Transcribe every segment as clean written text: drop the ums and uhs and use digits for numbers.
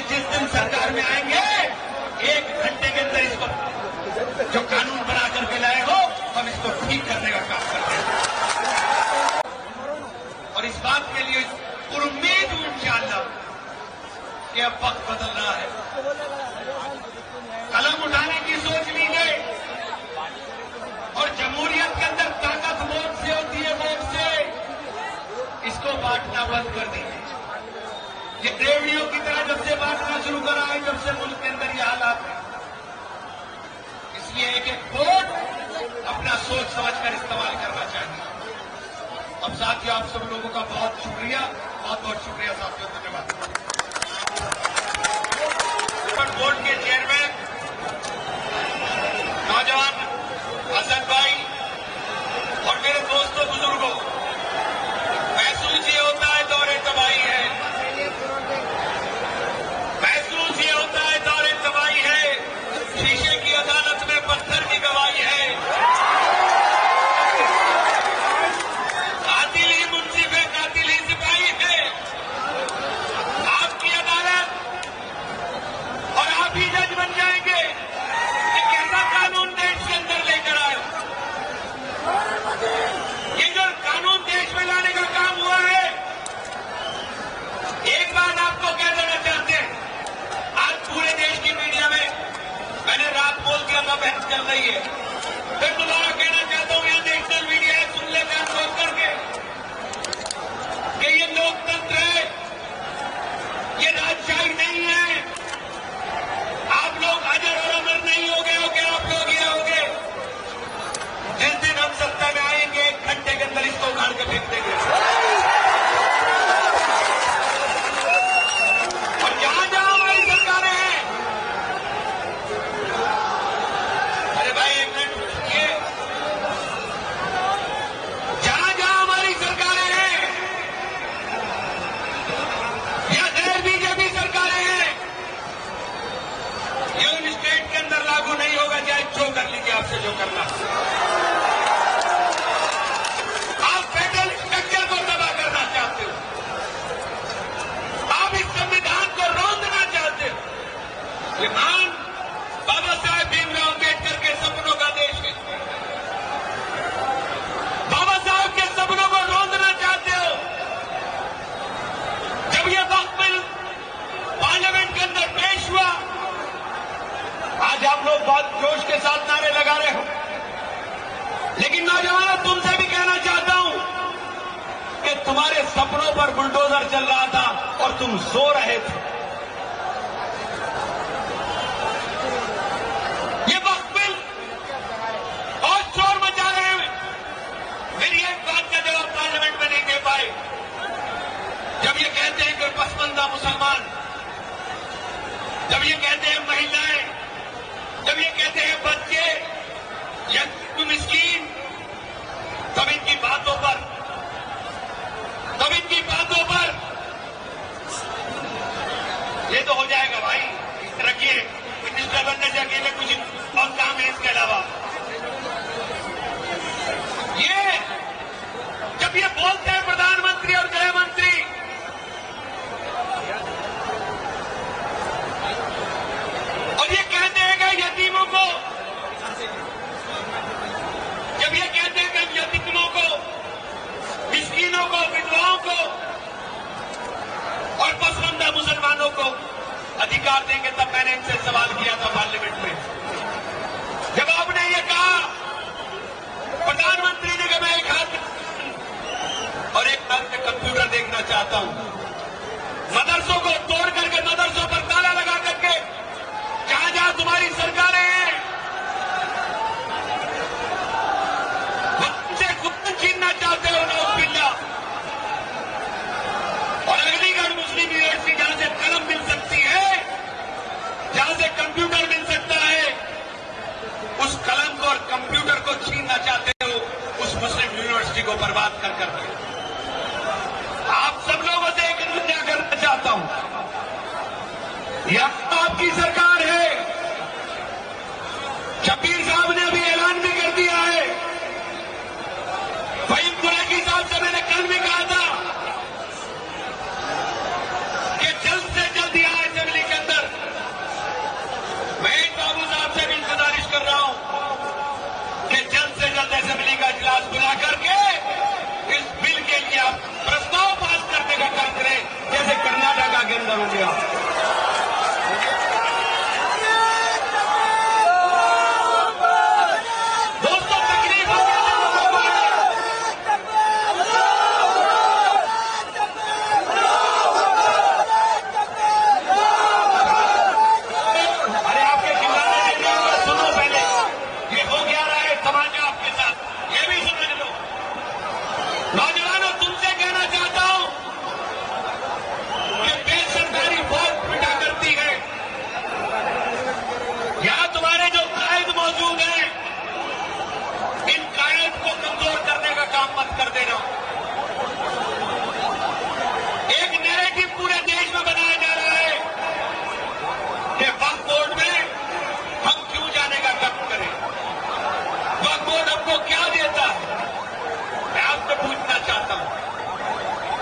जिस दिन सरकार में आएंगे 1 घंटे के अंदर इसको जो कानून बना करके लाए हो हम इसको ठीक करने का काम करते हैं। और इस बात के लिए उम्मीद हूं इंशाअल्लाह कि अब वक्त बदल रहा है, कलम उठाने की सोच ली गई और जमहूरियत के अंदर ताकत वोट से होती है, वोट से इसको बांटना बंद कर दीजिए। ये देवड़ियों की तरह जब से बांटना शुरू करा है, जब से मुल्क के अंदर ये हालात है, इसलिए एक एक वोट अपना सोच समझकर इस्तेमाल करना चाहिए। अब साथियों आप सब लोगों का बहुत शुक्रिया, बहुत बहुत शुक्रिया साथियों, धन्यवाद। बोर्ड के चेयरमैन नौजवान हसन भाई और मेरे दोस्तों बुजुर्गों, महसूस ये होता है दौरे तबाही है, महसूस ये होता है दौरे तबाही है, शीशे की अदालत में पत्थर की गवाही है, कातिल ही मुंसिफ है, कातिल ही सिपाही है, आपकी अदालत और आप ही जज बन जाएंगे कि कैसा कानून देश के अंदर लेकर आए। ये जो कानून देश में लाने का काम हुआ है, एक बात आपको कह देना चाहते हैं, आज पूरे देश की मीडिया में मैंने रात बोल दिया था बहस चल रही है, फिर दोबारा कहना चाहता हूं, यहां नेशनल मीडिया है, सुन ले कान खोल करके कि ये लोकतंत्र है, ये राजशाही नहीं है। आप लोग हाजिर और अमर नहीं होगे, आप लोग ये होगे जिस दिन हम सत्ता में आएंगे 1 घंटे के अंदर इसको उखाड़ के फेंक देंगे। और जहां जहां हमारी सरकारें हैं, अरे भाई 1 मिनट सुनिए, जहां जहां हमारी सरकारें हैं या गैर बीजेपी सरकारें हैं, ये उन स्टेट के अंदर लागू नहीं होगा, चाहे जो कर लीजिए आपसे जो करना। आप फेडरल स्ट्रक्चर को तबाह करना चाहते हो, आप इस संविधान को रौंदना चाहते हो। ये मान बाबा साहेब भीमराव अम्बेडकर के सपनों का देश है, बाबा साहेब के सपनों को रौंदना चाहते हो। जब ये वक्त बिल पार्लियामेंट के अंदर पेश हुआ, आज आप लोग बहुत जोश के साथ नारे लगा रहे हो, लेकिन नौजवानों तुमसे भी कहना चाहता हूं कि तुम्हारे सपनों पर बुलडोजर चल रहा था और तुम सो रहे थे। ये वक्त बिल और शोर मचा रहे हैं, मेरी एक बात का जवाब पार्लियामेंट में नहीं दे पाए। जब ये कहते हैं कि पसमंदा मुसलमान, जब ये कहते हैं महिलाएं, जब ये कहते हैं बच्चे या मिस्कीन, तब इनकी बातों पर ये तो हो जाएगा भाई, रखिए मिनिस्टर बनने से अकेले कुछ और काम है इसके अलावा। ये जब ये बोलते हैं प्रधानमंत्री और गृह मंत्री, और ये कहते हैं कि यतीमों को, जब ये कहते हैं कि यतीमों को, मिस्कीनों को, विधवाओं को और पसमंदा मुसलमानों को अधिकार देंगे, तब मैंने इनसे सवाल किया था पार्लियामेंट में, जब आपने ये कहा प्रधानमंत्री ने कि मैं एक हाथ और एक हाथ में कंप्यूटर देखना चाहता हूं, मदरसों को तोड़ करके, मदरसों पर ताला लगा करके, जहां जहां तुम्हारी सरकारें हैं बच्चे खुद छीनना चाहते हो नौबिल्ला, और अलीगढ़ मुस्लिम यूनिवर्सिटी जहां से कलम मिल सकती है, जहां से कंप्यूटर मिल सकता है, उस कलम को और कंप्यूटर को छीनना चाहते हो, उस मुस्लिम यूनिवर्सिटी को बर्बाद कर करके। आप सब लोगों से एक अनुरोध करना चाहता हूं, यह आपकी सरकार है, शब्बीर साहब ने अभी ऐलान भी कर दिया है, फहीम कुरैशी साहब से मैंने कल भी कहा था कि जल्द से जल्द यहां असेंबली के करूंगा। दोस्तों, तकलीफ अरे आपके खिलाने नहीं होगा, सुनो पहले ये हो क्या रहा है तमाशा आपके साथ, ये भी समझ लो। नौजवानों, तुमसे कहना चाहता हूं कि बेसरकारी बहुत पिटा करती है। यहां तुम्हारे जो कायद मौजूद हैं, इन कायद को कमजोर करने का काम मत कर देना। एक नैरेटिव पूरे देश में बनाया जा रहा है कि वक्फ बोर्ड में हम क्यों जाने का कम करें, वक्फ बोर्ड हमको क्या देता है। मैं आपसे पूछना चाहता हूं,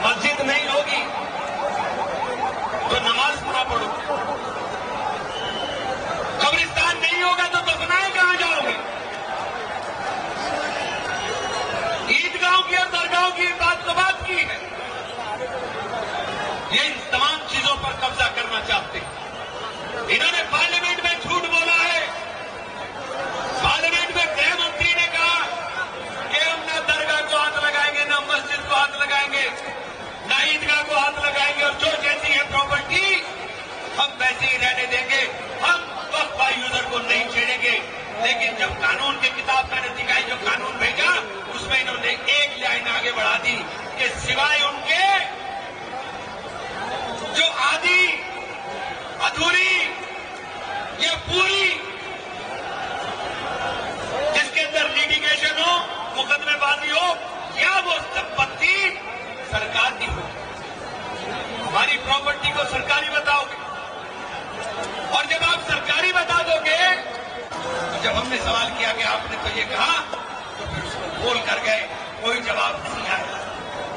मस्जिद नहीं होगी तो नमाज पूरा पढ़ो, कब्रिस्तान नहीं होगा तो दफनाए कहां जाओगे, ईदगाहों की और दरगाहों की बात तो बात की है। ये इन तमाम चीजों पर कब्जा करना चाहते हैं। इन्होंने पार्लियामेंट में झूठ बोला है। पार्लियामेंट में गृह मंत्री ने कहा कि हम ना दरगाह को हाथ लगाएंगे, ना मस्जिद को हाथ लगाएंगे, ना ईदगाह को हाथ लगाएंगे, और जो जैसी है प्रॉपर्टी हम वैसे ही रहने देंगे, हम वक्फ यूजर को नहीं छेड़ेंगे। लेकिन जब कानून की किताब मैंने दिखाई, जो कानून भेजा, उसमें इन्होंने एक लाइन आगे बढ़ा दी कि सिवाय उनके जो आधी, अधूरी या पूरी, जिसके अंदर लिटिगेशन हो, मुकदमेबाजी हो, या वो संपत्ति सरकार की हो, हमारी प्रॉपर्टी को सरकारी बताओगे। और जब आप सरकारी बता दोगे, तो जब हमने सवाल किया कि आपने तो ये कहा, तो फिर उसको बोल कर गए, कोई जवाब नहीं आया।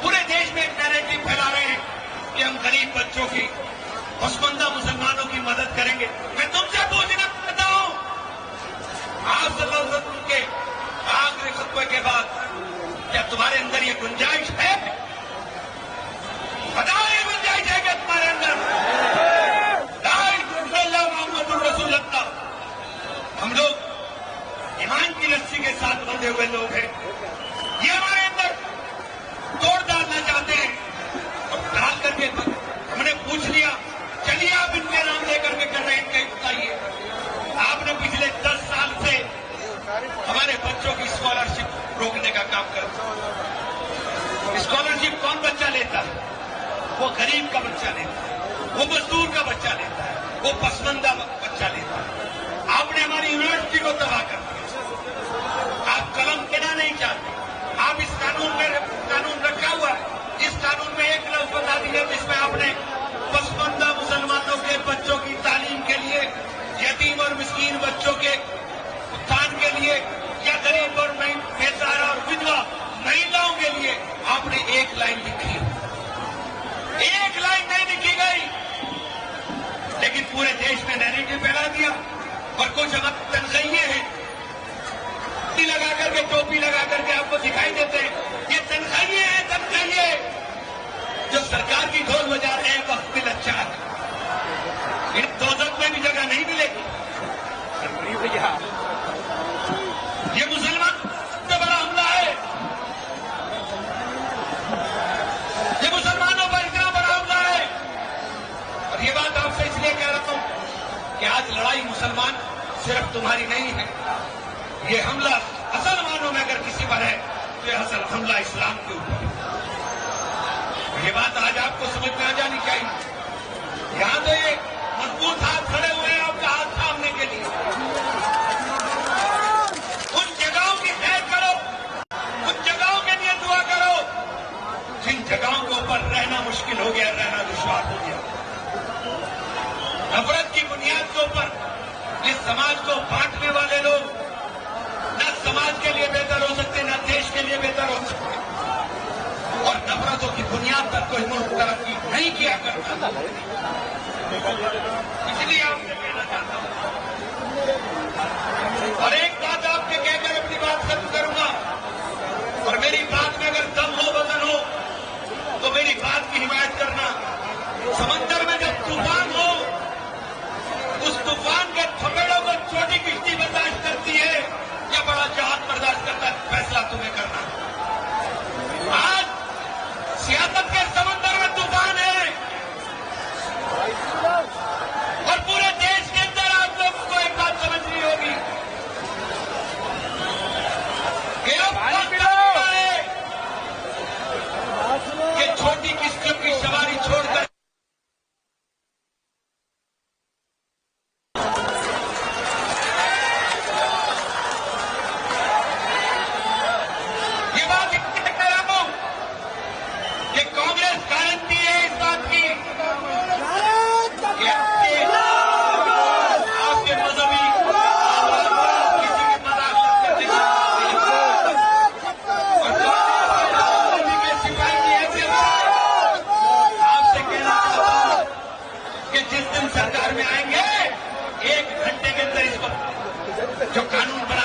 पूरे देश में एक नैरेटिव फैला रहे हैं कि हम गरीब बच्चों की, पसमंदा मुसलमानों की मदद करेंगे। मैं तुमसे पूछना चाहता हूं, आप सल्लल्लाहु अलैहि वसल्लम के आखिरी खुतबे के बाद क्या तुम्हारे अंदर ये गुंजाइश है? बताओ, ये गुंजाइश है क्या तुम्हारे अंदर? मोहम्मद रसूल अल्लाह, हम लोग ईमान की रस्सी के साथ बंधे हुए लोग हैं। ये हमारे अंदर तोड़ डालना चाहते हैं, और डाल करके हमने पूछ लिया, चलिए आप इनके नाम लेकर के कर रहे हैं, इनका बताइए। आपने पिछले 10 साल से हमारे बच्चों की स्कॉलरशिप रोकने का काम कर। स्कॉलरशिप कौन बच्चा लेता है? वो गरीब का बच्चा लेता है, वो मजदूर का बच्चा लेता है, वो पसमंदा बच्चा लेता है। आपने हमारी यूनिवर्सिटी को तबाह कर दिया। आप कलम कहना नहीं चाहते। आप इस कानून में कानून रखा हुआ है, इस कानून में एक लफ्ज बता दिया जिसमें आपने पसमंदा मुसलमानों के बच्चों की तालीम के लिए, यतीम और मिस्कीन बच्चों के उत्थान के लिए, या गरीब और बेसहारा और विधवा महिलाओं के लिए आपने एक लाइन लिखी। एक लाइन नहीं लिखी गई, लेकिन पूरे देश में नैरेटिव फैला दिया। और कुछ हमारे तनख्वाहिए हैं, लगा करके, टोपी लगा करके आपको दिखाई देते हैं, ये तनख्वाहिए हैं, तनख्वाहिए जो सरकार की ढोल बजा रहे हैं वक्त बिल अच्छा है। इन दोजख में भी जगह नहीं मिलेगी। ये मुसलमान से बड़ा हमला है, ये मुसलमानों पर इतना बड़ा हमला है। और ये बात आपसे इसलिए कह रहा हूं कि आज लड़ाई मुसलमान सिर्फ तुम्हारी नहीं है। ये हमला असल मानों में अगर किसी पर है तो ये असल हमला इस्लाम के ऊपर है। ये बात आज आपको समझ में आ जानी चाहिए। यहां तो ये मजबूत हाथ खड़े हुए हैं आपका हाथ थामने के लिए। उन जगहों की खैर करो, उन जगहों के लिए दुआ करो जिन जगहों के ऊपर रहना मुश्किल हो गया, रहना दुश्वार हो गया। नफरत की बुनियाद के ऊपर इस समाज को बांटने वाले लोग न समाज के लिए बेहतर हो सकते, न देश के लिए बेहतर हो सकते, और नफरतों की बुनियाद पर कोई मुल्क तरक्की नहीं किया करता। इसलिए आपसे कहना चाहता हूं, और एक बात आपके कहकर अपनी बात खत्म करूंगा, और मेरी बात में अगर दम हो, वजन हो, तो मेरी बात की हिमायत करना। समंदर में जब जो कानून बना